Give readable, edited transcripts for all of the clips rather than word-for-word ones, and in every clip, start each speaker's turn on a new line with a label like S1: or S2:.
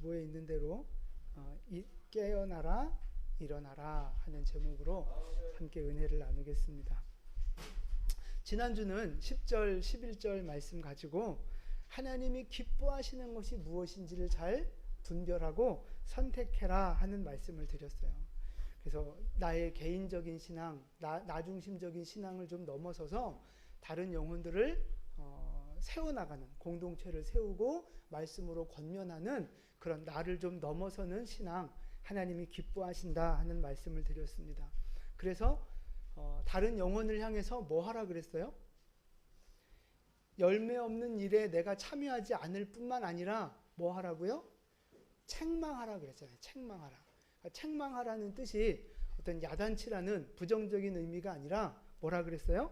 S1: 주보에 있는 대로 깨어나라 일어나라 하는 제목으로 함께 은혜를 나누겠습니다. 지난주는 10절 11절 말씀 가지고 하나님이 기뻐하시는 것이 무엇인지를 잘 분별하고 선택해라 하는 말씀을 드렸어요. 그래서 나의 개인적인 신앙, 나 중심적인 신앙을 좀 넘어서서 다른 영혼들을 세워나가는, 공동체를 세우고 말씀으로 권면하는 그런 나를 좀 넘어서는 신앙, 하나님이 기뻐하신다 하는 말씀을 드렸습니다. 그래서 다른 영혼을 향해서 뭐 하라 그랬어요? 열매 없는 일에 내가 참여하지 않을 뿐만 아니라 뭐 하라고요? 책망하라 그랬잖아요. 책망하라. 책망하라는 뜻이 어떤 야단치라는 부정적인 의미가 아니라 뭐라 그랬어요?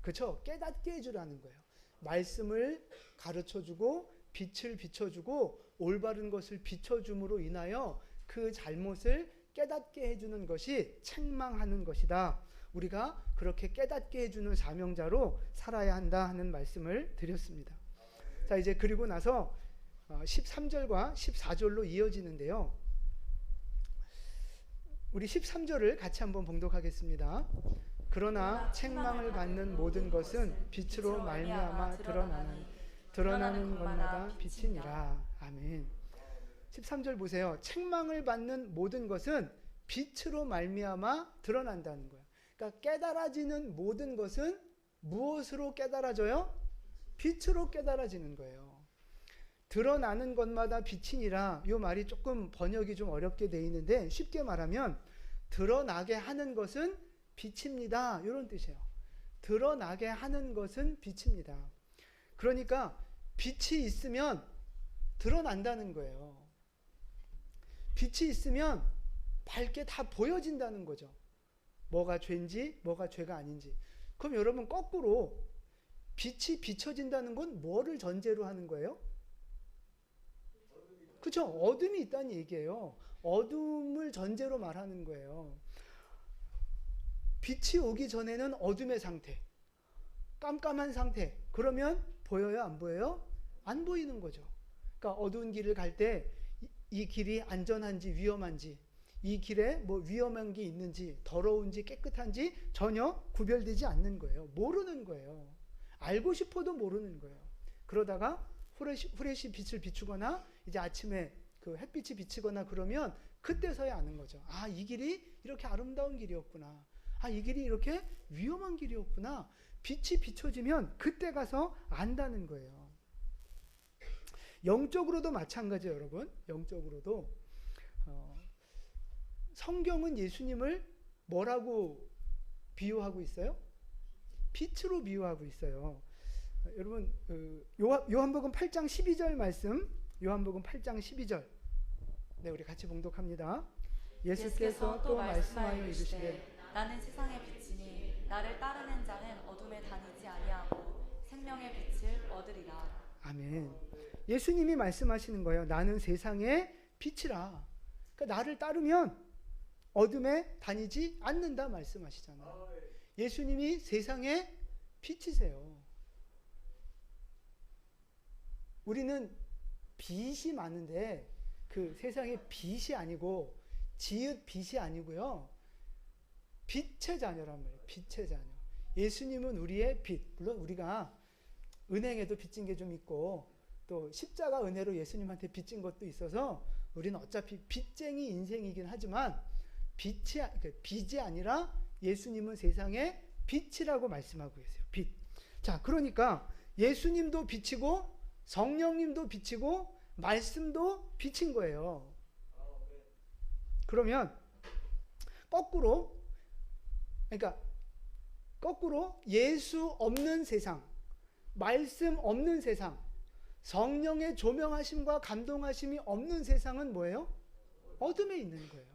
S1: 그렇죠. 깨닫게 해주라는 거예요. 말씀을 가르쳐주고 빛을 비춰주고 올바른 것을 비춰줌으로 인하여 그 잘못을 깨닫게 해주는 것이 책망하는 것이다. 우리가 그렇게 깨닫게 해주는 사명자로 살아야 한다 하는 말씀을 드렸습니다. 자, 이제 그리고 나서 13절과 14절로 이어지는데요. 우리 13절을 같이 한번 봉독하겠습니다. 그러나 책망을 받는 모든 것은 빛으로 말미암아 드러나는 것마다 빛이니라. 아멘. 13절 보세요. 책망을 받는 모든 것은 빛으로 말미암아 드러난다는 거예요. 그러니까 깨달아지는 모든 것은 무엇으로 깨달아져요? 빛으로 깨달아지는 거예요. 드러나는 것마다 빛이니라. 이 말이 조금 번역이 좀 어렵게 돼 있는데 쉽게 말하면 드러나게 하는 것은 빛입니다. 이런 뜻이에요. 드러나게 하는 것은 빛입니다. 그러니까 빛이 있으면 드러난다는 거예요. 빛이 있으면 밝게 다 보여진다는 거죠. 뭐가 죄인지 뭐가 죄가 아닌지. 그럼 여러분 거꾸로 빛이 비춰진다는 건 뭐를 전제로 하는 거예요? 그렇죠. 어둠이 있다는 얘기예요. 어둠을 전제로 말하는 거예요. 빛이 오기 전에는 어둠의 상태, 깜깜한 상태. 그러면 보여요? 안 보여요? 안 보이는 거죠. 그러니까 어두운 길을 갈 때 이 길이 안전한지 위험한지, 이 길에 뭐 위험한 게 있는지, 더러운지 깨끗한지 전혀 구별되지 않는 거예요. 모르는 거예요. 알고 싶어도 모르는 거예요. 그러다가 후레쉬 빛을 비추거나 이제 아침에 그 햇빛이 비치거나 그러면 그때서야 아는 거죠. 아, 이 길이 이렇게 아름다운 길이었구나. 아, 이 길이 이렇게 위험한 길이었구나. 빛이 비춰지면 그때 가서 안다는 거예요. 영적으로도 마찬가지예요, 여러분. 영적으로도 성경은 예수님을 뭐라고 비유하고 있어요? 빛으로 비유하고 있어요. 여러분, 요한복음 8장 12절 말씀, 요한복음 8장 12절. 네, 우리 같이 봉독합니다. 예수께서 또 말씀하여 이르시되
S2: 나는 세상의 빛이니 나를 따르는 자는 어둠에 다니지 아니하고 생명의 빛을 얻으리라.
S1: 아멘. 예수님이 말씀하시는 거예요. 나는 세상의 빛이라. 그러니까 나를 따르면 어둠에 다니지 않는다 말씀하시잖아요. 예수님이 세상의 빛이세요. 우리는 빛이 많은데 그 세상에 빛이 아니고 지읒 빛이 아니고요. 빛의 자녀란 말이에요. 빛의 자녀. 예수님은 우리의 빛. 물론 우리가 은행에도 빚진 게 좀 있고 또 십자가 은혜로 예수님한테 빚진 것도 있어서 우리는 어차피 빚쟁이 인생이긴 하지만 빛이 아니라 예수님은 세상의 빛이라고 말씀하고 계세요. 빛. 자, 그러니까 예수님도 빛이고 성령님도 빛이고 말씀도 빛인 거예요. 그러면 거꾸로 예수 없는 세상, 말씀 없는 세상, 성령의 조명하심과 감동하심이 없는 세상은 뭐예요? 어둠에 있는 거예요.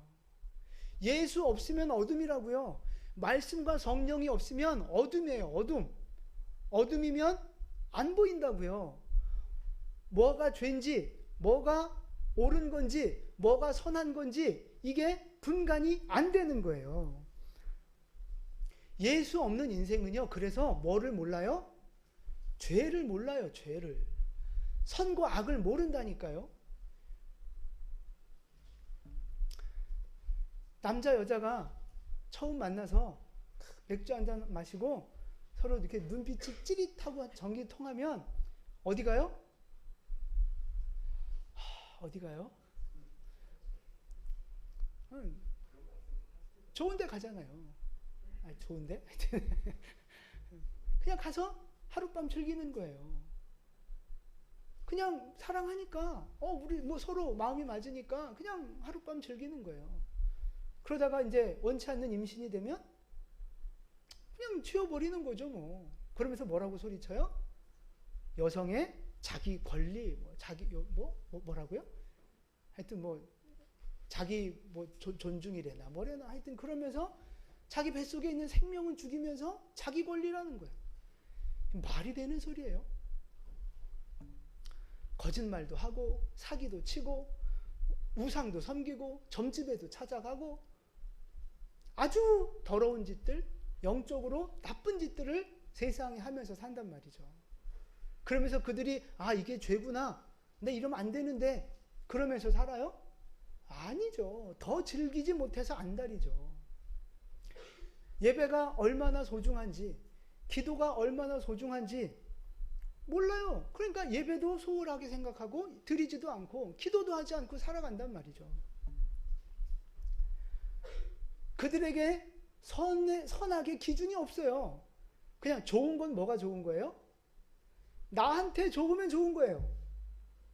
S1: 예수 없으면 어둠이라고요. 말씀과 성령이 없으면 어둠이에요. 어둠. 어둠이면 안 보인다고요. 뭐가 죄인지, 뭐가 옳은 건지, 뭐가 선한 건지 이게 분간이 안 되는 거예요. 예수 없는 인생은요. 그래서 뭐를 몰라요? 죄를 몰라요. 죄를. 선과 악을 모른다니까요. 남자 여자가 처음 만나서 맥주 한 잔 마시고 서로 이렇게 눈빛이 찌릿하고 전기 통하면 어디 가요? 어디 가요? 좋은 데 가잖아요. 좋은데? 그냥 가서 하룻밤 즐기는 거예요. 그냥 사랑하니까, 우리 뭐 서로 마음이 맞으니까 그냥 하룻밤 즐기는 거예요. 그러다가 이제 원치 않는 임신이 되면 그냥 지워버리는 거죠, 뭐. 그러면서 뭐라고 소리쳐요? 여성의 자기 권리, 뭐라고요? 하여튼 자기 존중이래나 뭐래나 하여튼 그러면서 자기 뱃속에 있는 생명은 죽이면서 자기 권리라는 거예요. 말이 되는 소리예요. 거짓말도 하고 사기도 치고 우상도 섬기고 점집에도 찾아가고 아주 더러운 짓들, 영적으로 나쁜 짓들을 세상에 하면서 산단 말이죠. 그러면서 그들이 이게 죄구나, 내 이러면 안 되는데 그러면서 살아요? 아니죠. 더 즐기지 못해서 안달이죠. 예배가 얼마나 소중한지, 기도가 얼마나 소중한지 몰라요. 그러니까 예배도 소홀하게 생각하고 드리지도 않고 기도도 하지 않고 살아간단 말이죠. 그들에게 선악의 기준이 없어요. 그냥 좋은 건 뭐가 좋은 거예요? 나한테 좋으면 좋은 거예요.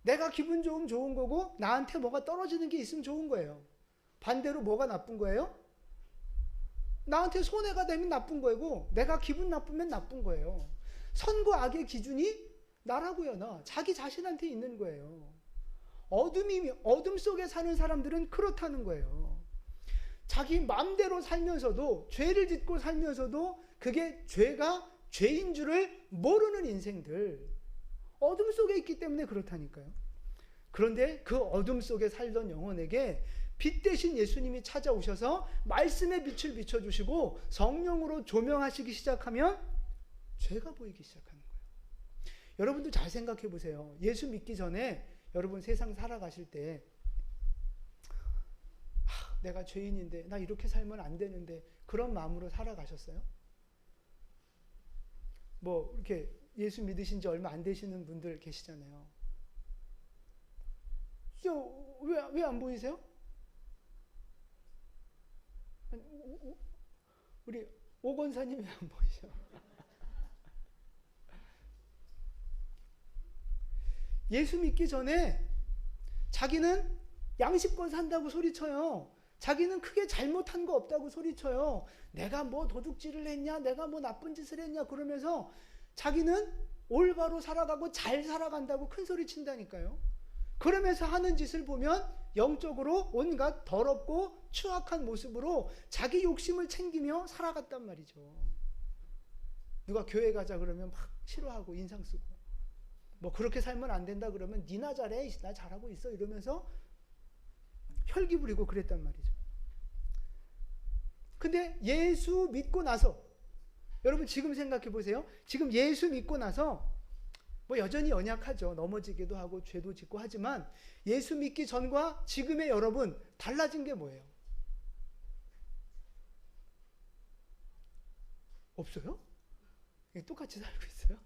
S1: 내가 기분 좋으면 좋은 거고 나한테 뭐가 떨어지는 게 있으면 좋은 거예요. 반대로 뭐가 나쁜 거예요? 나한테 손해가 되면 나쁜 거고 내가 기분 나쁘면 나쁜 거예요. 선과 악의 기준이 나라고요. 나 자기 자신한테 있는 거예요. 어둠 속에 사는 사람들은 그렇다는 거예요. 자기 마음대로 살면서도 죄를 짓고 살면서도 그게 죄가 죄인 줄을 모르는 인생들, 어둠 속에 있기 때문에 그렇다니까요. 그런데 그 어둠 속에 살던 영혼에게 빛 대신 예수님이 찾아오셔서 말씀의 빛을 비춰주시고 성령으로 조명하시기 시작하면 죄가 보이기 시작하는 거예요. 여러분도 잘 생각해 보세요. 예수 믿기 전에 여러분 세상 살아가실 때 내가 죄인인데 나 이렇게 살면 안 되는데 그런 마음으로 살아가셨어요? 이렇게 예수 믿으신 지 얼마 안 되시는 분들 계시잖아요. 왜 안 보이세요? 우리 오 권사님 왜 안 보이셔? 예수 믿기 전에 자기는 양심껏 산다고 소리쳐요. 자기는 크게 잘못한 거 없다고 소리쳐요. 내가 도둑질을 했냐, 내가 나쁜 짓을 했냐 그러면서 자기는 올바로 살아가고 잘 살아간다고 큰 소리 친다니까요. 그러면서 하는 짓을 보면 영적으로 온갖 더럽고 추악한 모습으로 자기 욕심을 챙기며 살아갔단 말이죠. 누가 교회 가자 그러면 막 싫어하고 인상 쓰고 그렇게 살면 안 된다 그러면 니나 잘해, 나 잘하고 있어 이러면서 혈기 부리고 그랬단 말이죠. 근데 예수 믿고 나서 여러분 지금 생각해 보세요. 지금 예수 믿고 나서 여전히 연약하죠. 넘어지기도 하고 죄도 짓고 하지만 예수 믿기 전과 지금의 여러분 달라진 게 뭐예요? 없어요? 똑같이 살고 있어요?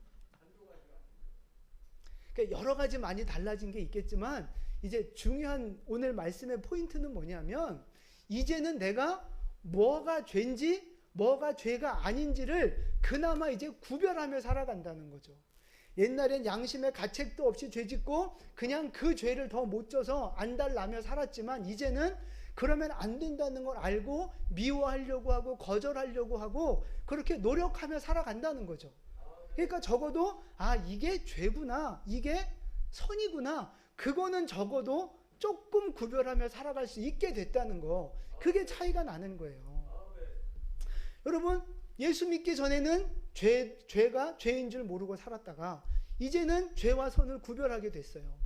S1: 그러니까 여러 가지 많이 달라진 게 있겠지만 이제 중요한 오늘 말씀의 포인트는 뭐냐면 이제는 내가 뭐가 죄인지 뭐가 죄가 아닌지를 그나마 이제 구별하며 살아간다는 거죠. 옛날엔 양심의 가책도 없이 죄짓고 그냥 그 죄를 더 못 져서 안달나며 살았지만 이제는 그러면 안 된다는 걸 알고 미워하려고 하고 거절하려고 하고 그렇게 노력하며 살아간다는 거죠. 그러니까 적어도 이게 죄구나, 이게 선이구나, 그거는 적어도 조금 구별하며 살아갈 수 있게 됐다는 거, 그게 차이가 나는 거예요. 여러분 예수 믿기 전에는 죄가 죄인 줄 모르고 살았다가 이제는 죄와 선을 구별하게 됐어요.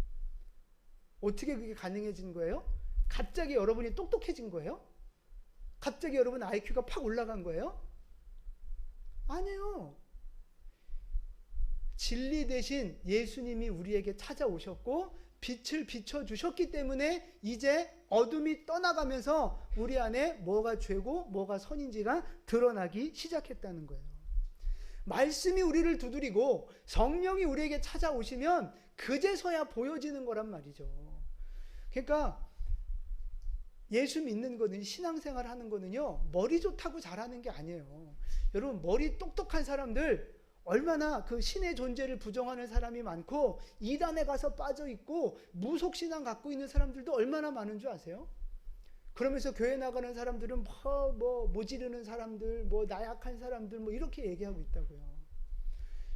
S1: 어떻게 그게 가능해진 거예요? 갑자기 여러분이 똑똑해진 거예요? 갑자기 여러분 IQ가 팍 올라간 거예요? 아니에요. 진리 대신 예수님이 우리에게 찾아오셨고 빛을 비춰주셨기 때문에 이제 어둠이 떠나가면서 우리 안에 뭐가 죄고 뭐가 선인지가 드러나기 시작했다는 거예요. 말씀이 우리를 두드리고 성령이 우리에게 찾아오시면 그제서야 보여지는 거란 말이죠. 그러니까 예수 믿는 거는, 신앙생활 하는 거는요, 머리 좋다고 잘하는 게 아니에요. 여러분, 머리 똑똑한 사람들 얼마나 그 신의 존재를 부정하는 사람이 많고 이단에 가서 빠져 있고 무속신앙 갖고 있는 사람들도 얼마나 많은 줄 아세요? 그러면서 교회 나가는 사람들은 뭐 모지르는 사람들, 뭐 나약한 사람들, 뭐 이렇게 얘기하고 있다고요.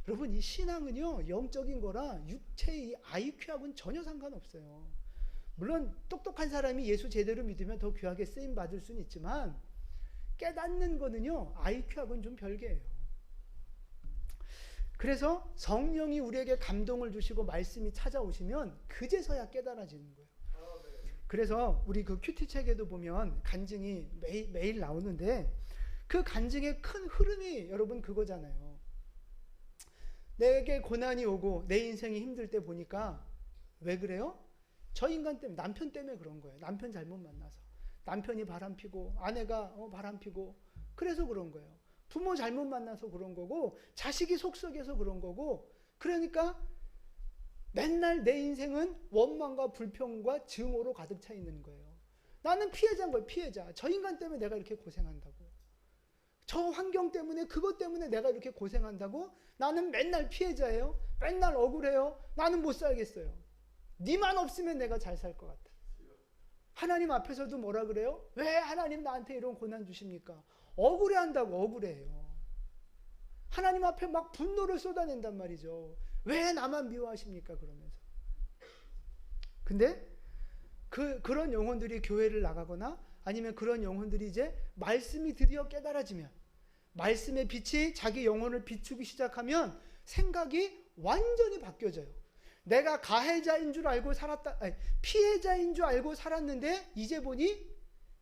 S1: 여러분, 이 신앙은요, 영적인 거라 육체의 IQ하고는 전혀 상관없어요. 물론 똑똑한 사람이 예수 제대로 믿으면 더 귀하게 쓰임 받을 수는 있지만 깨닫는 거는요, IQ하고는 좀 별개예요. 그래서 성령이 우리에게 감동을 주시고 말씀이 찾아오시면 그제서야 깨달아지는 거예요. 그래서 우리 그 큐티 책에도 보면 간증이 매일 나오는데 그 간증의 큰 흐름이 여러분 그거잖아요. 내게 고난이 오고 내 인생이 힘들 때 보니까 왜 그래요? 저 인간 때문에, 남편 때문에 그런 거예요. 남편 잘못 만나서. 남편이 바람피고 아내가 바람피고 그래서 그런 거예요. 부모 잘못 만나서 그런 거고 자식이 속썩여서 그런 거고, 그러니까 맨날 내 인생은 원망과 불평과 증오로 가득 차 있는 거예요. 나는 피해자인 거예요. 피해자. 저 인간 때문에 내가 이렇게 고생한다고. 저 환경 때문에, 그것 때문에 내가 이렇게 고생한다고. 나는 맨날 피해자예요. 맨날 억울해요. 나는 못 살겠어요. 니만 없으면 내가 잘 살 것 같아. 하나님 앞에서도 뭐라 그래요? 왜 하나님 나한테 이런 고난 주십니까? 억울해한다고. 억울해요. 하나님 앞에 막 분노를 쏟아낸단 말이죠. 왜 나만 미워하십니까? 그러면서. 근데 그런 영혼들이 교회를 나가거나 아니면 그런 영혼들이 이제 말씀이 드디어 깨달아지면, 말씀의 빛이 자기 영혼을 비추기 시작하면 생각이 완전히 바뀌어져요. 내가 가해자인 줄 알고 살았다, 아니, 피해자인 줄 알고 살았는데 이제 보니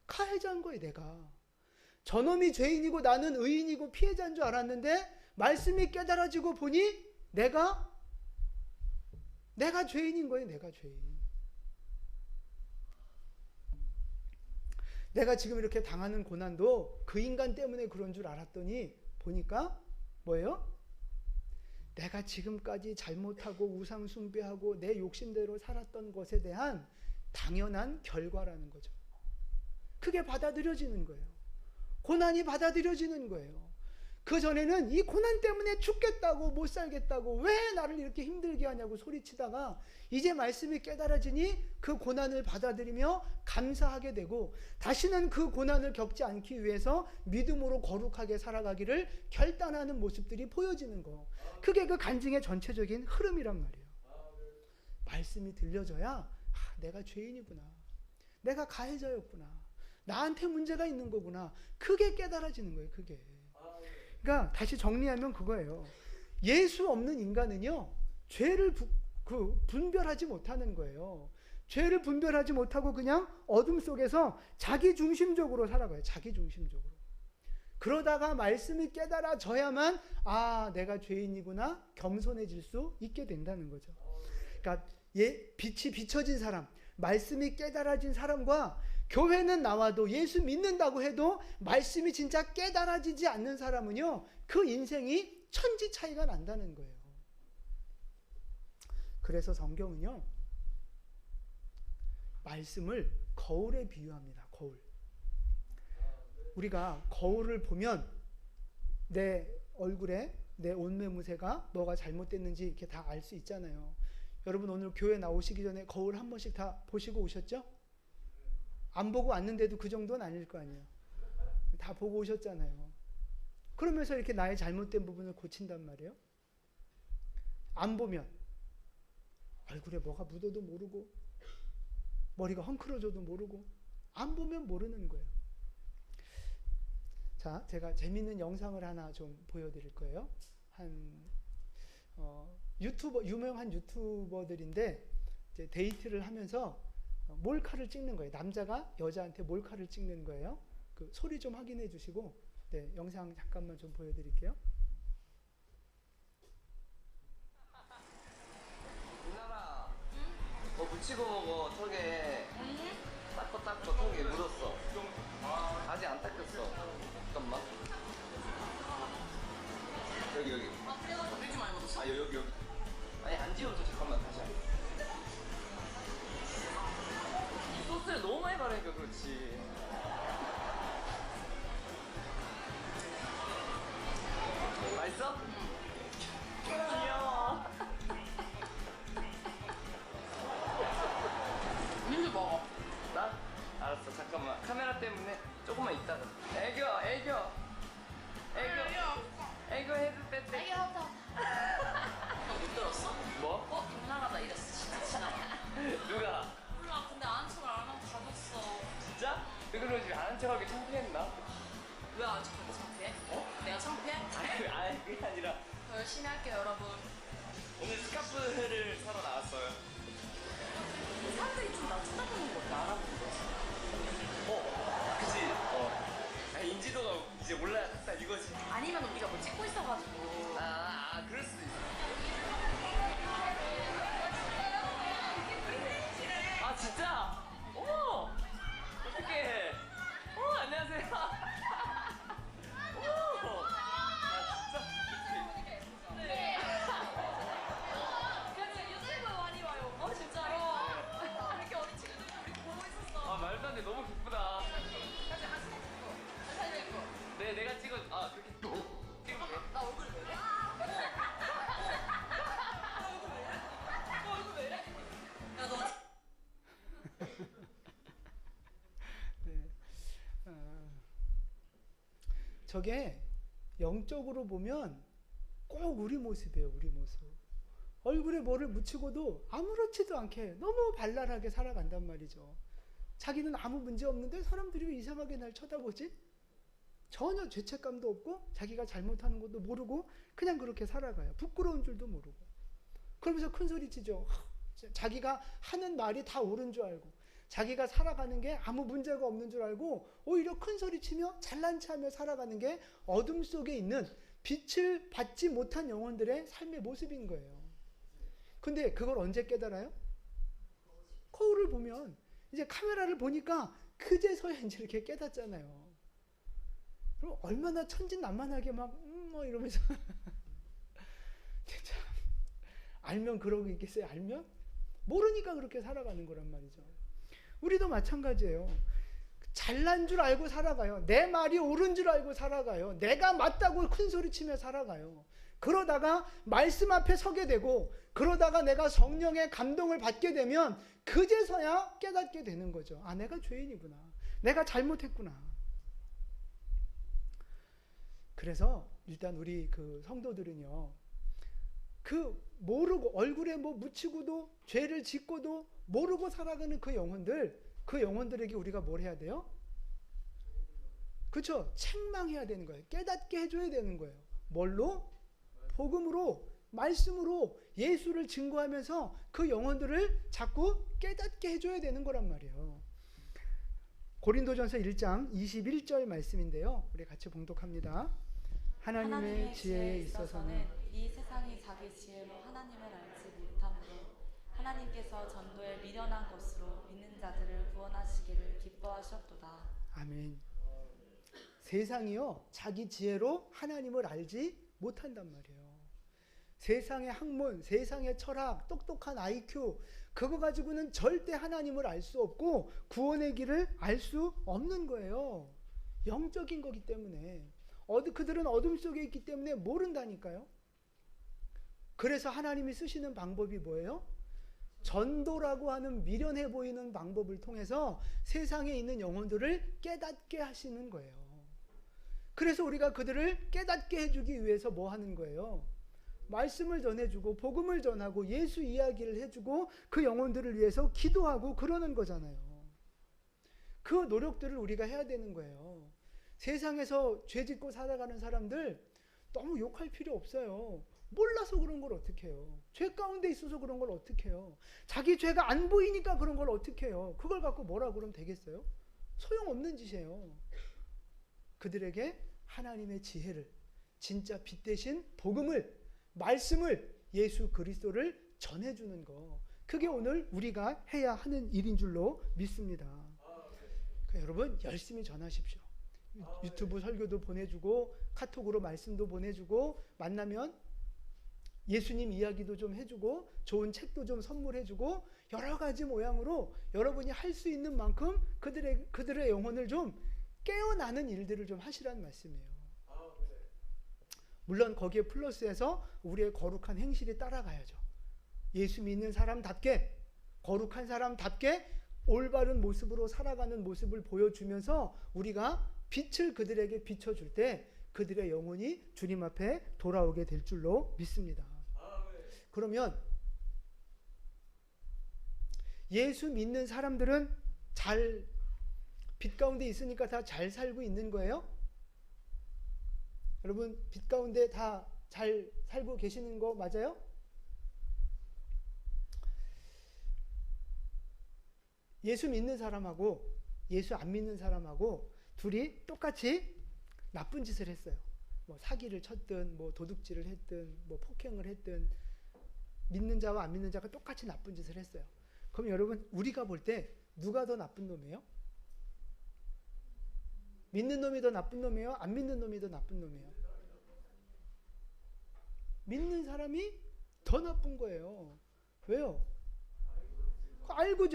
S1: 가해자인 거예요. 내가 저놈이 죄인이고 나는 의인이고 피해자인 줄 알았는데 말씀이 깨달아지고 보니 내가 죄인인 거예요. 내가 죄인. 내가 지금 이렇게 당하는 고난도 그 인간 때문에 그런 줄 알았더니 보니까 뭐예요? 내가 지금까지 잘못하고 우상 숭배하고 내 욕심대로 살았던 것에 대한 당연한 결과라는 거죠. 그게 받아들여지는 거예요. 고난이 받아들여지는 거예요. 그전에는 이 고난 때문에 죽겠다고 못 살겠다고 왜 나를 이렇게 힘들게 하냐고 소리치다가 이제 말씀이 깨달아지니 그 고난을 받아들이며 감사하게 되고 다시는 그 고난을 겪지 않기 위해서 믿음으로 거룩하게 살아가기를 결단하는 모습들이 보여지는 거. 그게 그 간증의 전체적인 흐름이란 말이에요. 말씀이 들려져야 내가 죄인이구나. 내가 가해자였구나. 나한테 문제가 있는 거구나. 그게 깨달아지는 거예요. 그게. 그러니까 다시 정리하면 그거예요. 예수 없는 인간은요, 죄를 분별하지 못하는 거예요. 죄를 분별하지 못하고 그냥 어둠 속에서 자기 중심적으로 살아가요. 자기 중심적으로. 그러다가 말씀이 깨달아져야만 내가 죄인이구나 겸손해질 수 있게 된다는 거죠. 그러니까 빛이 비춰진 사람, 말씀이 깨달아진 사람과 교회는 나와도 예수 믿는다고 해도 말씀이 진짜 깨달아지지 않는 사람은요, 그 인생이 천지 차이가 난다는 거예요. 그래서 성경은요, 말씀을 거울에 비유합니다. 거울. 우리가 거울을 보면 내 얼굴에 내 옷매무새가 뭐가 잘못됐는지 이렇게 다 알 수 있잖아요. 여러분 오늘 교회 나오시기 전에 거울 한 번씩 다 보시고 오셨죠? 안 보고 왔는데도 그 정도는 아닐 거 아니에요. 다 보고 오셨잖아요. 그러면서 이렇게 나의 잘못된 부분을 고친단 말이에요. 안 보면 얼굴에 뭐가 묻어도 모르고 머리가 헝클어져도 모르고 안 보면 모르는 거예요. 자, 제가 재밌는 영상을 하나 좀 보여드릴 거예요. 유명한 유튜버들인데 이제 데이트를 하면서 몰카를 찍는 거예요. 남자가 여자한테 몰카를 찍는 거예요. 그 소리 좀 확인해 주시고, 네, 영상 잠깐만 좀 보여드릴게요.
S3: 누나라, 응? 묻히고 먹어. 턱에 닦고 턱에 묻었어. 아직 안 닦였어. 잠깐만. 여기.
S2: 이렇게 많이 먹었어?
S3: 아 여기. 아니 안 지워져. 잠깐만 다시 할게. 소스를 너무 많이 바르니까 그렇지. 맛있어? 귀여워.
S2: 민주 먹어.
S3: 나? 알았어. 잠깐만. 카메라 때문에 조금만 있다가. 애교 해도 뺐대.
S2: 애기 하자. 못 들었어?
S3: 뭐?
S2: 동남아다 이랬어. 진짜 친하게.
S3: 누가?
S2: 몰라. 근데 아는 척을 안 하고 가졌어.
S3: 진짜? 왜 그러지? 아는 척하기 창피했나?
S2: 왜 아는 척하고 창피해? 내가 창피해?
S3: 아니 그게 아니라
S2: 더 열심히 할게요, 여러분.
S3: 오늘 스카프를 사러 나왔어요.
S2: 사람들이 좀 나 쳐다보는 거 같아. 알아보는 거.
S3: 그치? 인지도가 이제 올라갔다 이거지.
S2: 아니면 우리가 뭐 찍고 있어가지고.
S3: 그럴 수도 있어. 아 진짜? 어머! 어떡해. 안녕하세요. 진짜?
S2: 유튜브 많이 봐요. 진짜로? 이렇게 어디 친구들 우리 보고 있었어.
S3: 말도 안 돼. 너무 기쁘다. 네, 내가 찍어. 그렇게 찍으면 돼.
S2: 나 얼굴 왜 이래? 너 얼굴 왜 이래? 야, 너
S1: 네. 저게 영적으로 보면 꼭 우리 모습이에요. 우리 모습. 얼굴에 뭐를 묻히고도 아무렇지도 않게 너무 발랄하게 살아간단 말이죠. 자기는 아무 문제 없는데 사람들이 왜 이상하게 날 쳐다보지? 전혀 죄책감도 없고 자기가 잘못하는 것도 모르고 그냥 그렇게 살아가요. 부끄러운 줄도 모르고. 그러면서 큰 소리치죠. 자기가 하는 말이 다 옳은 줄 알고 자기가 살아가는 게 아무 문제가 없는 줄 알고 오히려 큰 소리치며 잘난 체하며 살아가는 게 어둠 속에 있는 빛을 받지 못한 영혼들의 삶의 모습인 거예요. 근데 그걸 언제 깨달아요? 거울을 보면 이제 카메라를 보니까 그제서야 이제 이렇게 깨닫잖아요. 그럼 얼마나 천진난만하게 뭐 이러면서 참 알면 그러고 있겠어요? 알면? 모르니까 그렇게 살아가는 거란 말이죠. 우리도 마찬가지예요. 잘난 줄 알고 살아가요. 내 말이 옳은 줄 알고 살아가요. 내가 맞다고 큰 소리치며 살아가요. 그러다가 말씀 앞에 서게 되고 그러다가 내가 성령의 감동을 받게 되면 그제서야 깨닫게 되는 거죠. 내가 죄인이구나. 내가 잘못했구나. 그래서 일단 우리 그 성도들은요. 그 모르고 얼굴에 뭐 묻히고도 죄를 짓고도 모르고 살아가는 그 영혼들에게 우리가 뭘 해야 돼요? 그렇죠? 책망해야 되는 거예요. 깨닫게 해줘야 되는 거예요. 뭘로? 복음으로, 말씀으로 예수를 증거하면서 그 영혼들을 자꾸 깨닫게 해줘야 되는 거란 말이에요. 고린도전서 1장 21절 말씀인데요. 우리 같이 봉독합니다. 하나님의 지혜에 있어서는
S2: 이 세상이 자기 지혜로 하나님을 알지 못하므로 하나님께서 전도에 미련한 것으로 믿는 자들을 구원하시기를 기뻐하셨도다.
S1: 아멘. 세상이요 자기 지혜로 하나님을 알지 못한단 말이에요. 세상의 학문, 세상의 철학, 똑똑한 IQ 그거 가지고는 절대 하나님을 알 수 없고 구원의 길을 알 수 없는 거예요. 영적인 거기 때문에 그들은 어둠 속에 있기 때문에 모른다니까요. 그래서 하나님이 쓰시는 방법이 뭐예요? 전도라고 하는 미련해 보이는 방법을 통해서 세상에 있는 영혼들을 깨닫게 하시는 거예요. 그래서 우리가 그들을 깨닫게 해주기 위해서 뭐 하는 거예요? 말씀을 전해주고 복음을 전하고 예수 이야기를 해주고 그 영혼들을 위해서 기도하고 그러는 거잖아요. 그 노력들을 우리가 해야 되는 거예요. 세상에서 죄 짓고 살아가는 사람들 너무 욕할 필요 없어요. 몰라서 그런 걸 어떻게 해요? 죄 가운데 있어서 그런 걸 어떻게 해요? 자기 죄가 안 보이니까 그런 걸 어떻게 해요? 그걸 갖고 뭐라 그러면 되겠어요? 소용없는 짓이에요. 그들에게 하나님의 지혜를, 진짜 빛 대신 복음을, 말씀을, 예수 그리스도를 전해주는 거, 그게 오늘 우리가 해야 하는 일인 줄로 믿습니다. 그러니까 여러분 열심히 전하십시오. 유튜브 설교도 보내주고 카톡으로 말씀도 보내주고 만나면 예수님 이야기도 좀 해주고 좋은 책도 좀 선물해주고 여러 가지 모양으로 여러분이 할 수 있는 만큼 그들의 영혼을 좀 깨어나는 일들을 좀 하시라는 말씀이에요. 물론 거기에 플러스해서 우리의 거룩한 행실이 따라가야죠. 예수 믿는 사람답게 거룩한 사람답게 올바른 모습으로 살아가는 모습을 보여주면서 우리가 빛을 그들에게 비춰줄 때 그들의 영혼이 주님 앞에 돌아오게 될 줄로 믿습니다. 그러면 예수 믿는 사람들은 잘 빛 가운데 있으니까 다 잘 살고 있는 거예요? 여러분 빛 가운데 다 잘 살고 계시는 거 맞아요? 예수 믿는 사람하고 예수 안 믿는 사람하고 둘이 똑같이 나쁜 짓을 했어요. 뭐 사기를 쳤든 뭐 도둑질을 했든 뭐 폭행을 했든 믿는 자와 안 믿는 자가 똑같이 나쁜 짓을 했어요. 그럼 여러분 우리가 볼 때 누가 더 나쁜 놈이에요? 믿는 놈이 더 나쁜 놈이에요? 안 믿는 놈이 더 나쁜 놈이에요? 믿는 사람이 더 나쁜 거예요. 왜요? 알고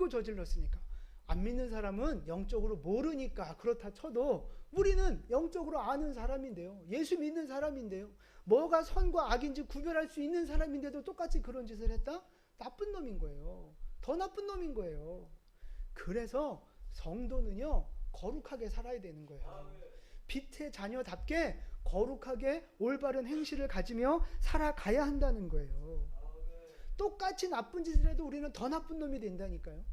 S1: 저질렀으니까. 안 믿는 사람은 영적으로 모르니까 그렇다 쳐도 우리는 영적으로 아는 사람인데요. 예수 믿는 사람인데요. 뭐가 선과 악인지 구별할 수 있는 사람인데도 똑같이 그런 짓을 했다? 나쁜 놈인 거예요. 더 나쁜 놈인 거예요. 그래서 성도는요 거룩하게 살아야 되는 거예요. 빛의 자녀답게 거룩하게 올바른 행실을 가지며 살아가야 한다는 거예요. 똑같이 나쁜 짓을 해도 우리는 더 나쁜 놈이 된다니까요.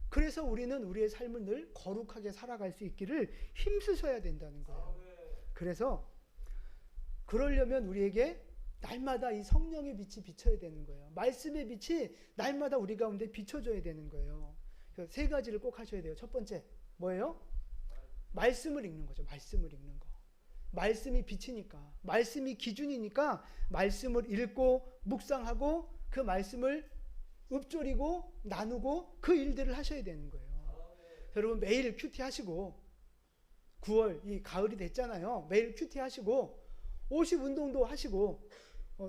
S1: 그래서 우리는 우리의 삶을 늘 거룩하게 살아갈 수 있기를 힘쓰셔야 된다는 거예요. 그래서 그러려면 우리에게 날마다 이 성령의 빛이 비쳐야 되는 거예요. 말씀의 빛이 날마다 우리 가운데 비춰줘야 되는 거예요. 그래서 세 가지를 꼭 하셔야 돼요. 첫 번째 뭐예요? 말씀을 읽는 거죠. 말씀을 읽는 거. 말씀이 빛이니까, 말씀이 기준이니까 말씀을 읽고 묵상하고 그 말씀을 읊조리고 나누고 그 일들을 하셔야 되는 거예요. 여러분 매일 큐티 하시고 9월 이 가을이 됐잖아요. 매일 큐티 하시고 50 운동도 하시고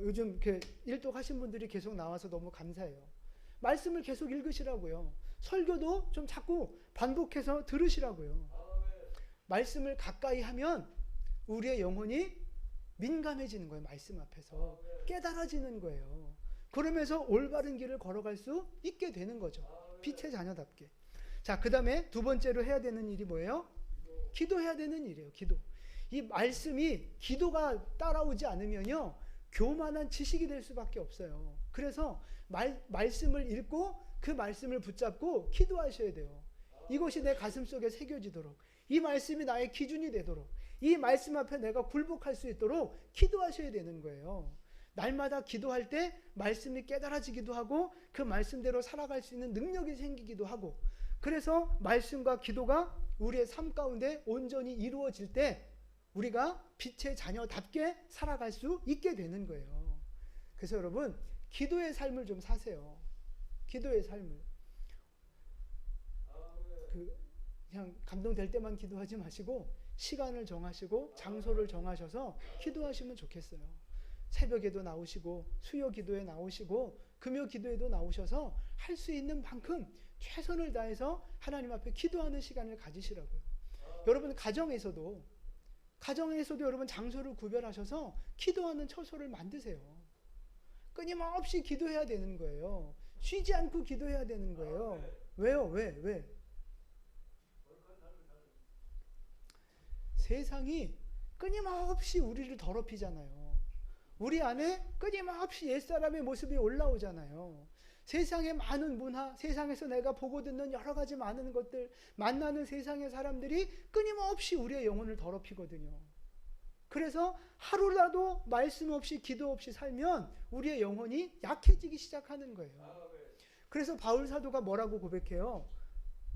S1: 요즘 이렇게 일독 하신 분들이 계속 나와서 너무 감사해요. 말씀을 계속 읽으시라고요. 설교도 좀 자꾸 반복해서 들으시라고요. 말씀을 가까이 하면 우리의 영혼이 민감해지는 거예요. 말씀 앞에서 깨달아지는 거예요. 그러면서 올바른 길을 걸어갈 수 있게 되는 거죠. 빛의 자녀답게. 자, 그 다음에 두 번째로 해야 되는 일이 뭐예요? 기도해야 되는 일이에요. 기도. 이 말씀이 기도가 따라오지 않으면요 교만한 지식이 될 수밖에 없어요. 그래서 말씀을 읽고 그 말씀을 붙잡고 기도하셔야 돼요. 이것이 내 가슴 속에 새겨지도록, 이 말씀이 나의 기준이 되도록, 이 말씀 앞에 내가 굴복할 수 있도록 기도하셔야 되는 거예요. 날마다 기도할 때 말씀이 깨달아지기도 하고 그 말씀대로 살아갈 수 있는 능력이 생기기도 하고, 그래서 말씀과 기도가 우리의 삶 가운데 온전히 이루어질 때 우리가 빛의 자녀답게 살아갈 수 있게 되는 거예요. 그래서 여러분 기도의 삶을 좀 사세요. 기도의 삶을. 그냥 감동될 때만 기도하지 마시고 시간을 정하시고 장소를 정하셔서 기도하시면 좋겠어요. 새벽에도 나오시고 수요 기도에 나오시고 금요 기도에도 나오셔서 할 수 있는 만큼 최선을 다해서 하나님 앞에 기도하는 시간을 가지시라고요. 여러분 가정에서도 여러분 장소를 구별하셔서 기도하는 처소를 만드세요. 끊임없이 기도해야 되는 거예요. 쉬지 않고 기도해야 되는 거예요. 왜요? 왜? 세상이 끊임없이 우리를 더럽히잖아요. 우리 안에 끊임없이 옛사람의 모습이 올라오잖아요. 세상의 많은 문화, 세상에서 내가 보고 듣는 여러 가지 많은 것들, 만나는 세상의 사람들이 끊임없이 우리의 영혼을 더럽히거든요. 그래서 하루라도 말씀 없이 기도 없이 살면 우리의 영혼이 약해지기 시작하는 거예요. 그래서 바울 사도가 뭐라고 고백해요?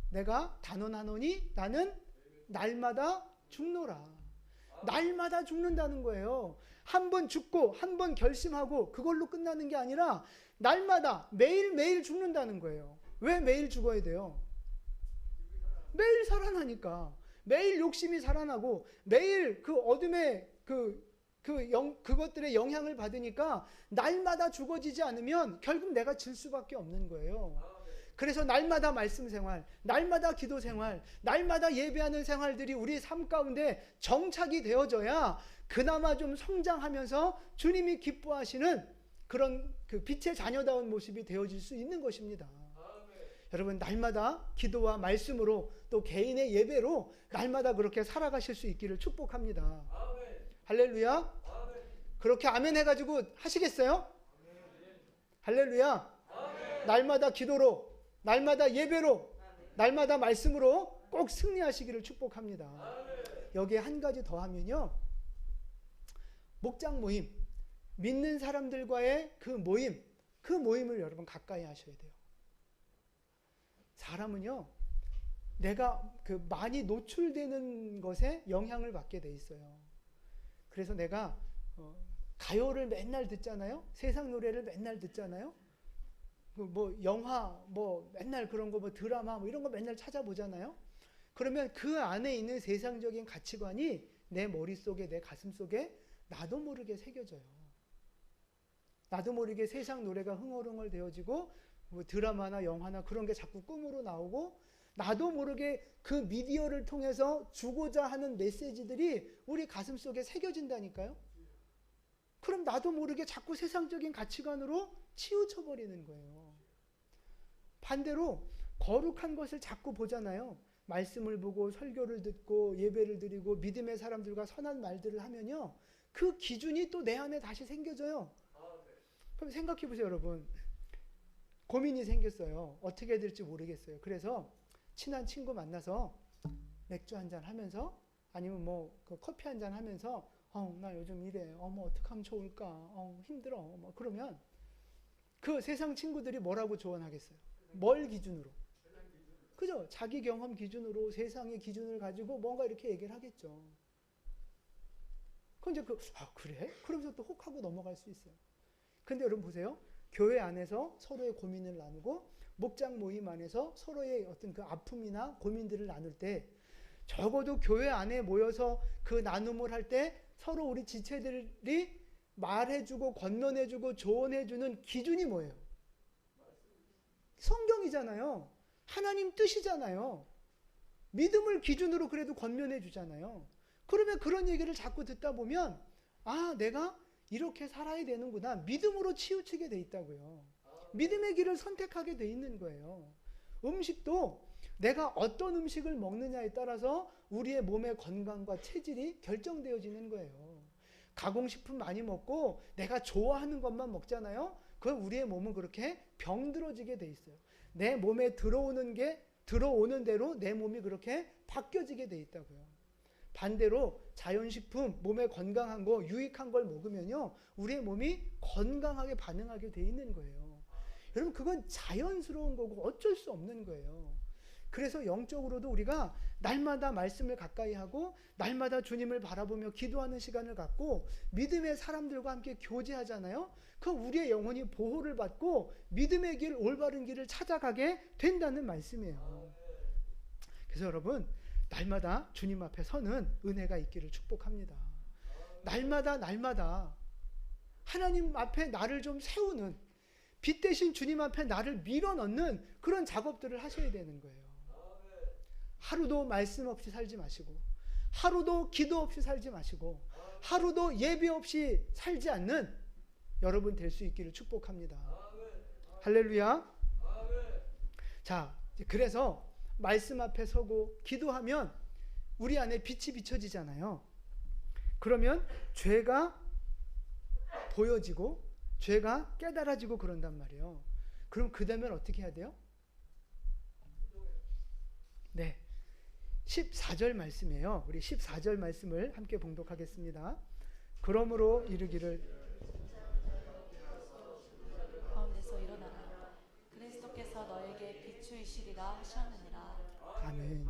S1: 내가 단언하노니 나는 날마다 죽노라. 날마다 죽는다는 거예요. 한 번 죽고 한 번 결심하고 그걸로 끝나는 게 아니라 날마다 매일매일 죽는다는 거예요. 왜 매일 죽어야 돼요? 매일 살아나니까. 매일 욕심이 살아나고 매일 그 어둠의 그것들의 영향을 받으니까 날마다 죽어지지 않으면 결국 내가 질 수밖에 없는 거예요. 그래서 날마다 말씀 생활, 날마다 기도 생활, 날마다 예배하는 생활들이 우리 삶 가운데 정착이 되어져야 그나마 좀 성장하면서 주님이 기뻐하시는 그런 그 빛의 자녀다운 모습이 되어질 수 있는 것입니다. 여러분, 날마다 기도와 말씀으로 또 개인의 예배로 날마다 그렇게 살아가실 수 있기를 축복합니다. 할렐루야. 그렇게 아멘 해가지고 하시겠어요? 할렐루야. 날마다 기도로, 날마다 예배로, 날마다 말씀으로 꼭 승리하시기를 축복합니다. 여기에 한 가지 더 하면요, 목장 모임, 믿는 사람들과의 그 모임을 여러분 가까이 하셔야 돼요. 사람은요, 내가 그 많이 노출되는 것에 영향을 받게 돼 있어요. 그래서 내가 가요를 맨날 듣잖아요. 세상 노래를 맨날 듣잖아요. 뭐 영화, 뭐 맨날 그런 거, 뭐 드라마, 뭐 이런 거 맨날 찾아보잖아요. 그러면 그 안에 있는 세상적인 가치관이 내 머릿속에, 내 가슴 속에 나도 모르게 새겨져요. 나도 모르게 세상 노래가 흥얼흥얼 되어지고, 뭐 드라마나 영화나 그런 게 자꾸 꿈으로 나오고, 나도 모르게 그 미디어를 통해서 주고자 하는 메시지들이 우리 가슴 속에 새겨진다니까요. 그럼 나도 모르게 자꾸 세상적인 가치관으로 치우쳐 버리는 거예요. 반대로 거룩한 것을 자꾸 보잖아요. 말씀을 보고 설교를 듣고 예배를 드리고 믿음의 사람들과 선한 말들을 하면요, 그 기준이 또 내 안에 다시 생겨져요. 그럼 생각해 보세요, 여러분. 고민이 생겼어요. 어떻게 해야 될지 모르겠어요. 그래서 친한 친구 만나서 맥주 한잔 하면서, 아니면 뭐 그 커피 한잔 하면서, 나 요즘 이래, 뭐 어떻게 하면 좋을까, 힘들어, 뭐 그러면 그 세상 친구들이 뭐라고 조언하겠어요? 뭘 기준으로? 그죠? 자기 경험 기준으로, 세상의 기준을 가지고 뭔가 이렇게 얘기를 하겠죠. 그럼 이제 그래? 그러면서 또 혹하고 넘어갈 수 있어요. 근데 여러분 보세요. 교회 안에서 서로의 고민을 나누고, 목장 모임 안에서 서로의 어떤 그 아픔이나 고민들을 나눌 때, 적어도 교회 안에 모여서 그 나눔을 할 때 서로 우리 지체들이 말해주고 권면해주고 조언해주는 기준이 뭐예요? 성경이잖아요. 하나님 뜻이잖아요. 믿음을 기준으로 그래도 권면해주잖아요. 그러면 그런 얘기를 자꾸 듣다 보면, 내가 이렇게 살아야 되는구나. 믿음으로 치우치게 돼 있다고요. 믿음의 길을 선택하게 돼 있는 거예요. 음식도 내가 어떤 음식을 먹느냐에 따라서 우리의 몸의 건강과 체질이 결정되어지는 거예요. 가공식품 많이 먹고 내가 좋아하는 것만 먹잖아요. 그럼 우리의 몸은 그렇게 병들어지게 돼 있어요. 내 몸에 들어오는 대로 내 몸이 그렇게 바뀌어지게 돼 있다고요. 반대로 자연식품, 몸에 건강한 거, 유익한 걸 먹으면요, 우리의 몸이 건강하게 반응하게 돼 있는 거예요. 여러분, 그건 자연스러운 거고 어쩔 수 없는 거예요. 그래서 영적으로도 우리가 날마다 말씀을 가까이 하고, 날마다 주님을 바라보며 기도하는 시간을 갖고, 믿음의 사람들과 함께 교제하잖아요. 그 우리의 영혼이 보호를 받고 믿음의 길, 올바른 길을 찾아가게 된다는 말씀이에요. 그래서 여러분, 날마다 주님 앞에 서는 은혜가 있기를 축복합니다. 날마다 하나님 앞에 나를 좀 세우는, 빛 대신 주님 앞에 나를 밀어넣는 그런 작업들을 하셔야 되는 거예요. 하루도 말씀 없이 살지 마시고, 하루도 기도 없이 살지 마시고, 하루도 예배 없이 살지 않는 여러분 될 수 있기를 축복합니다. 할렐루야. 자, 그래서 말씀 앞에 서고 기도하면 우리 안에 빛이 비춰지잖아요. 그러면 죄가 보여지고 죄가 깨달아지고 그런단 말이에요. 그럼 그 다음에 어떻게 해야 돼요? 네, 14절 말씀이에요. 우리 14절 말씀을 함께 봉독하겠습니다. 그러므로 이르기를
S2: 가운데서 일어나라. 그리스도께서 너에게 비추이시리라 하셨느니라.
S1: 아멘.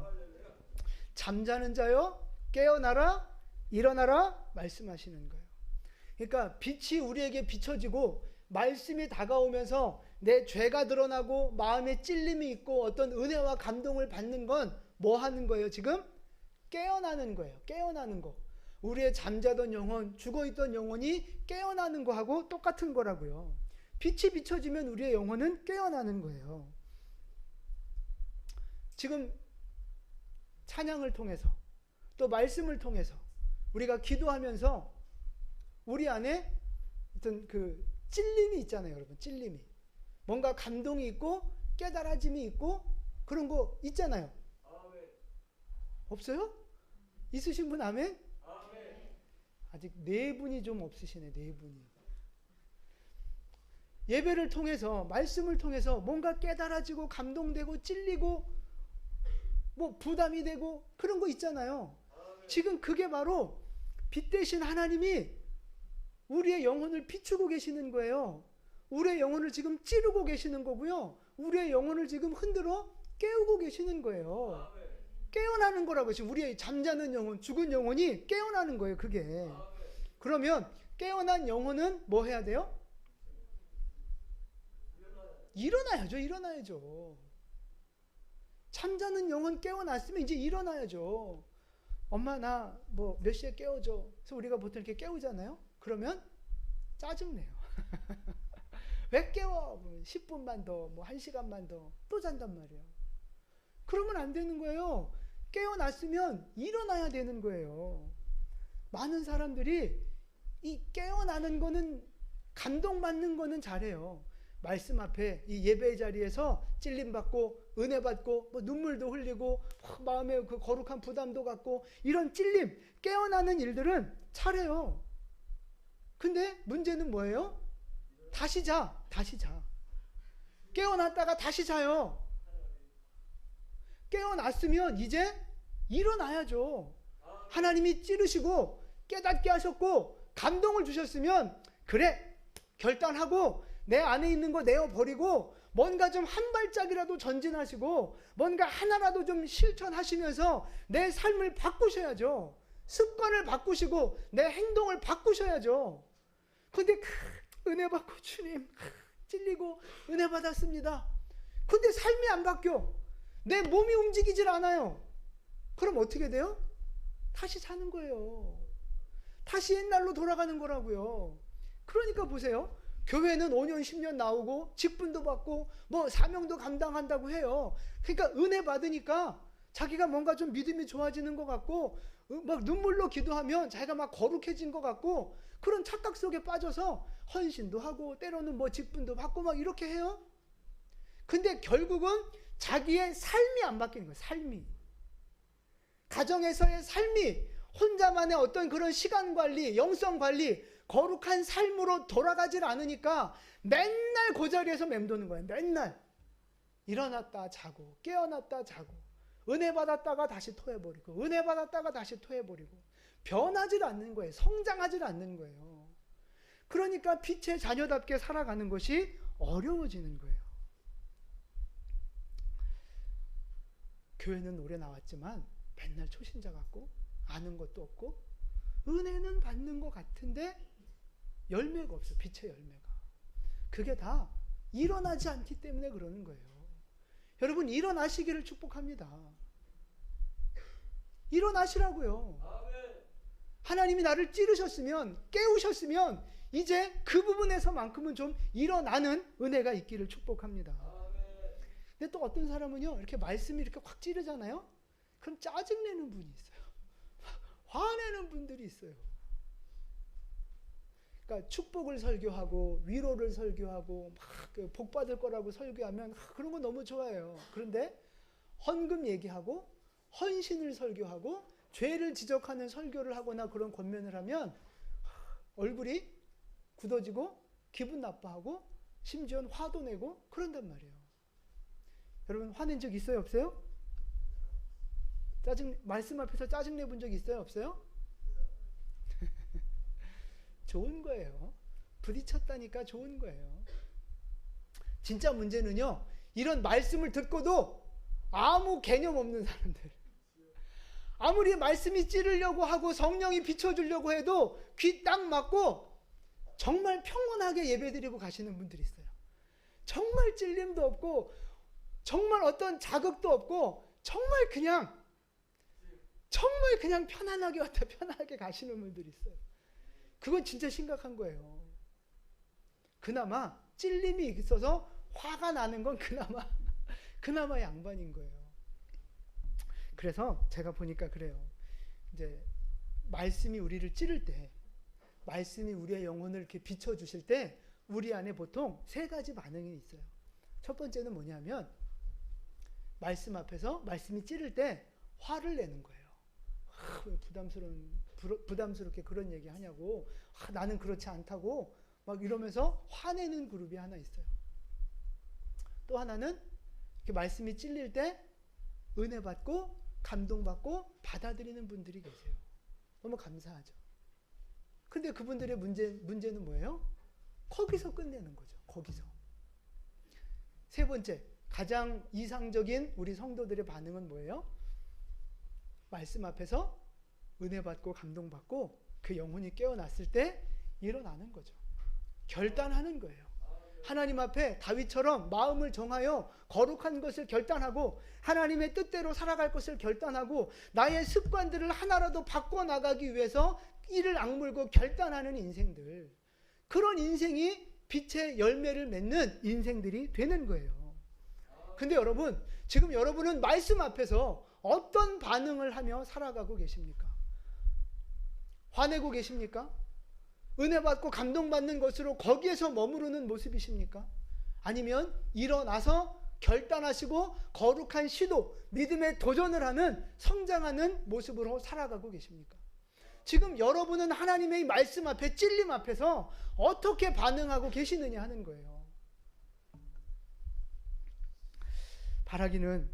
S1: 잠자는 자여 깨어나라. 일어나라 말씀하시는 거예요. 그러니까 빛이 우리에게 비춰지고 말씀이 다가오면서 내 죄가 드러나고 마음에 찔림이 있고 어떤 은혜와 감동을 받는 건 뭐 하는 거예요? 지금 깨어나는 거예요. 깨어나는 거. 우리의 잠자던 영혼, 죽어있던 영혼이 깨어나는 거하고 똑같은 거라고요. 빛이 비춰지면 우리의 영혼은 깨어나는 거예요. 지금 찬양을 통해서 또 말씀을 통해서 우리가 기도하면서 우리 안에 어떤 그 찔림이 있잖아요, 여러분. 찔림이. 뭔가 감동이 있고 깨달아짐이 있고 그런 거 있잖아요. 없어요? 있으신 분 아멘? 아직 4분이 좀 없으시네. 4분이. 예배를 통해서 말씀을 통해서 뭔가 깨달아지고 감동되고 찔리고 뭐 부담이 되고 그런 거 있잖아요. 지금 그게 바로 빛 대신 하나님이 우리의 영혼을 비추고 계시는 거예요. 우리의 영혼을 지금 찌르고 계시는 거고요. 우리의 영혼을 지금 흔들어 깨우고 계시는 거예요. 깨어나는 거라고. 지금 우리의 잠자는 영혼, 죽은 영혼이 깨어나는 거예요. 그게. 그러면 깨어난 영혼은 뭐 해야 돼요? 일어나야죠. 일어나야죠. 잠자는 영혼 깨어났으면 이제 일어나야죠. 엄마 나 뭐 몇 시에 깨워줘. 그래서 우리가 보통 이렇게 깨우잖아요. 그러면 짜증내요. 왜 깨워? 10분만 더, 뭐 1시간만 더, 또 잔단 말이에요. 그러면 안 되는 거예요. 깨어났으면 일어나야 되는 거예요. 많은 사람들이 이 깨어나는 거는, 감동받는 거는 잘해요. 말씀 앞에 이 예배 자리에서 찔림받고 은혜받고 뭐 눈물도 흘리고 마음에 그 거룩한 부담도 갖고 이런 찔림, 깨어나는 일들은 잘해요. 근데 문제는 뭐예요? 다시 자. 다시 자. 깨어났다가 다시 자요. 깨어났으면 이제 일어나야죠. 하나님이 찌르시고 깨닫게 하셨고 감동을 주셨으면 그래 결단하고 내 안에 있는 거 내어버리고 뭔가 좀 한 발짝이라도 전진하시고 뭔가 하나라도 좀 실천하시면서 내 삶을 바꾸셔야죠. 습관을 바꾸시고 내 행동을 바꾸셔야죠. 근데 은혜 받고 주님 찔리고 은혜 받았습니다. 근데 삶이 안 바뀌어. 내 몸이 움직이질 않아요. 그럼 어떻게 돼요? 다시 자는 거예요. 다시 옛날로 돌아가는 거라고요. 그러니까 보세요. 교회는 5년 10년 나오고 직분도 받고 뭐 사명도 감당한다고 해요. 그러니까 은혜 받으니까 자기가 뭔가 좀 믿음이 좋아지는 것 같고 막 눈물로 기도하면 자기가 막 거룩해진 것 같고 그런 착각 속에 빠져서 헌신도 하고 때로는 뭐 직분도 받고 막 이렇게 해요. 근데 결국은 자기의 삶이 안 바뀌는 거예요. 삶이. 가정에서의 삶이 혼자만의 어떤 그런 시간 관리, 영성 관리, 거룩한 삶으로 돌아가질 않으니까 맨날 그 자리에서 맴도는 거예요. 맨날. 일어났다 자고 깨어났다 자고 은혜 받았다가 다시 토해버리고 은혜 받았다가 다시 토해버리고 변하질 않는 거예요. 성장하질 않는 거예요. 그러니까 빛의 자녀답게 살아가는 것이 어려워지는 거예요. 교회는 오래 나왔지만 맨날 초신자 같고 아는 것도 없고 은혜는 받는 것 같은데 열매가 없어. 빛의 열매가. 그게 다 일어나지 않기 때문에 그러는 거예요. 여러분 일어나시기를 축복합니다. 일어나시라고요. 하나님이 나를 찌르셨으면 깨우셨으면 이제 그 부분에서만큼은 좀 일어나는 은혜가 있기를 축복합니다. 근데 또 어떤 사람은요 이렇게 말씀이 이렇게 확 찌르잖아요. 그럼 짜증내는 분이 있어요. 화내는 분들이 있어요. 그러니까 축복을 설교하고 위로를 설교하고 막 복 받을 거라고 설교하면 그런 거 너무 좋아해요. 그런데 헌금 얘기하고 헌신을 설교하고 죄를 지적하는 설교를 하거나 그런 권면을 하면 얼굴이 굳어지고 기분 나빠하고 심지어는 화도 내고 그런단 말이에요. 여러분 화낸 적 있어요? 없어요? 말씀 앞에서 짜증내 본 적 있어요? 없어요? 좋은 거예요. 부딪혔다니까 좋은 거예요. 진짜 문제는요, 이런 말씀을 듣고도 아무 개념 없는 사람들, 아무리 말씀이 찌르려고 하고 성령이 비춰주려고 해도 귀 딱 막고 정말 평온하게 예배드리고 가시는 분들이 있어요. 정말 찔림도 없고 정말 어떤 자극도 없고 정말 그냥 편안하게 왔다 편안하게 가시는 분들이 있어요. 그건 진짜 심각한 거예요. 그나마 찔림이 있어서 화가 나는 건 그나마 양반인 거예요. 그래서 제가 보니까 그래요. 이제 말씀이 우리를 찌를 때, 말씀이 우리의 영혼을 이렇게 비춰주실 때 우리 안에 보통 세 가지 반응이 있어요. 첫 번째는 뭐냐면 말씀 앞에서 말씀이 찌를 때 화를 내는 거예요. 왜 부담스럽게 그런 얘기 하냐고, 나는 그렇지 않다고 막 이러면서 화내는 그룹이 하나 있어요. 또 하나는 이렇게 말씀이 찔릴 때 은혜 받고 감동받고 받아들이는 분들이 계세요. 너무 감사하죠. 근데 그분들의 문제는 뭐예요? 거기서 끝내는 거죠. 거기서. 세 번째, 가장 이상적인 우리 성도들의 반응은 뭐예요? 말씀 앞에서 은혜 받고 감동받고 그 영혼이 깨어났을 때 일어나는 거죠. 결단하는 거예요. 하나님 앞에 다윗처럼 마음을 정하여 거룩한 것을 결단하고 하나님의 뜻대로 살아갈 것을 결단하고 나의 습관들을 하나라도 바꿔나가기 위해서 이를 악물고 결단하는 인생들, 그런 인생이 빛의 열매를 맺는 인생들이 되는 거예요. 근데 여러분, 지금 여러분은 말씀 앞에서 어떤 반응을 하며 살아가고 계십니까? 화내고 계십니까? 은혜 받고 감동받는 것으로 거기에서 머무르는 모습이십니까? 아니면 일어나서 결단하시고 거룩한 시도, 믿음의 도전을 하는 성장하는 모습으로 살아가고 계십니까? 지금 여러분은 하나님의 말씀 앞에 찔림 앞에서 어떻게 반응하고 계시느냐 하는 거예요. 바라기는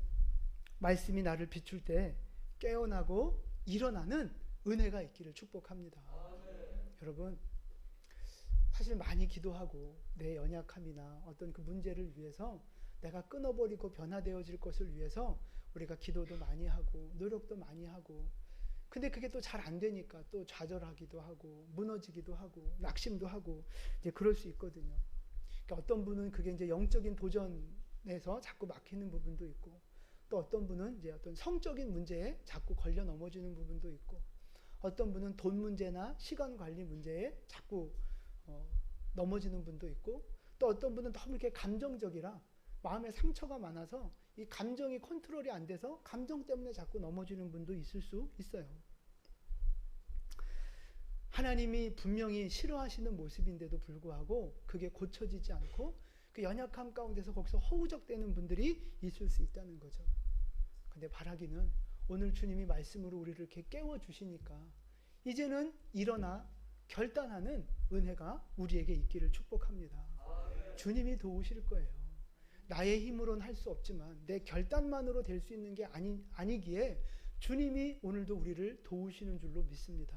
S1: 말씀이 나를 비출 때 깨어나고 일어나는 은혜가 있기를 축복합니다. 여러분, 사실 많이 기도하고 내 연약함이나 어떤 그 문제를 위해서 내가 끊어버리고 변화되어질 것을 위해서 우리가 기도도 많이 하고 노력도 많이 하고, 근데 그게 또 잘 안 되니까 또 좌절하기도 하고 무너지기도 하고 낙심도 하고 이제 그럴 수 있거든요. 그러니까 어떤 분은 그게 이제 영적인 도전에서 자꾸 막히는 부분도 있고, 또 어떤 분은 이제 어떤 성적인 문제에 자꾸 걸려 넘어지는 부분도 있고, 어떤 분은 돈 문제나 시간 관리 문제에 자꾸 넘어지는 분도 있고, 또 어떤 분은 너무 이렇게 감정적이라 마음에 상처가 많아서 이 감정이 컨트롤이 안 돼서 감정 때문에 자꾸 넘어지는 분도 있을 수 있어요. 하나님이 분명히 싫어하시는 모습인데도 불구하고 그게 고쳐지지 않고 그 연약함 가운데서 거기서 허우적대는 분들이 있을 수 있다는 거죠. 근데 바라기는 오늘 주님이 말씀으로 우리를 이렇게 깨워주시니까 이제는 일어나 결단하는 은혜가 우리에게 있기를 축복합니다. 주님이 도우실 거예요. 나의 힘으로는 할 수 없지만 내 결단만으로 될 수 있는 게 아니기에 주님이 오늘도 우리를 도우시는 줄로 믿습니다.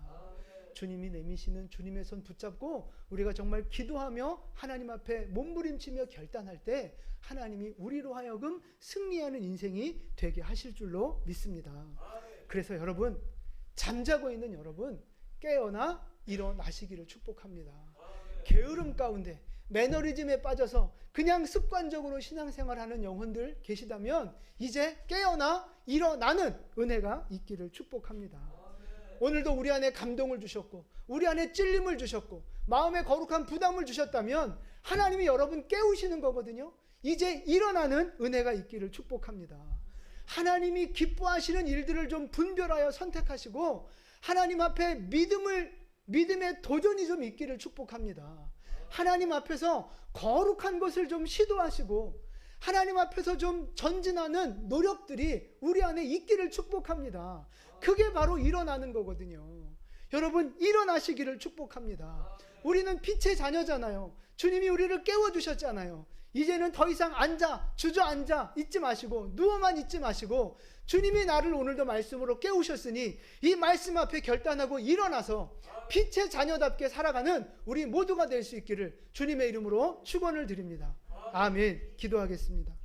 S1: 주님이 내미시는 주님의 손 붙잡고 우리가 정말 기도하며 하나님 앞에 몸부림치며 결단할 때 하나님이 우리로 하여금 승리하는 인생이 되게 하실 줄로 믿습니다. 그래서 여러분, 잠자고 있는 여러분 깨어나 일어나시기를 축복합니다. 게으름 가운데 매너리즘에 빠져서 그냥 습관적으로 신앙생활하는 영혼들 계시다면 이제 깨어나 일어나는 은혜가 있기를 축복합니다. 오늘도 우리 안에 감동을 주셨고 우리 안에 찔림을 주셨고 마음에 거룩한 부담을 주셨다면 하나님이 여러분 깨우시는 거거든요. 이제 일어나는 은혜가 있기를 축복합니다. 하나님이 기뻐하시는 일들을 좀 분별하여 선택하시고 하나님 앞에 믿음의 도전이 좀 있기를 축복합니다. 하나님 앞에서 거룩한 것을 좀 시도하시고 하나님 앞에서 좀 전진하는 노력들이 우리 안에 있기를 축복합니다. 그게 바로 일어나는 거거든요. 여러분, 일어나시기를 축복합니다. 우리는 빛의 자녀잖아요. 주님이 우리를 깨워주셨잖아요. 이제는 더 이상 주저앉아 있지 마시고 누워만 있지 마시고 주님이 나를 오늘도 말씀으로 깨우셨으니 이 말씀 앞에 결단하고 일어나서 빛의 자녀답게 살아가는 우리 모두가 될 수 있기를 주님의 이름으로 축원을 드립니다. 아멘. 기도하겠습니다.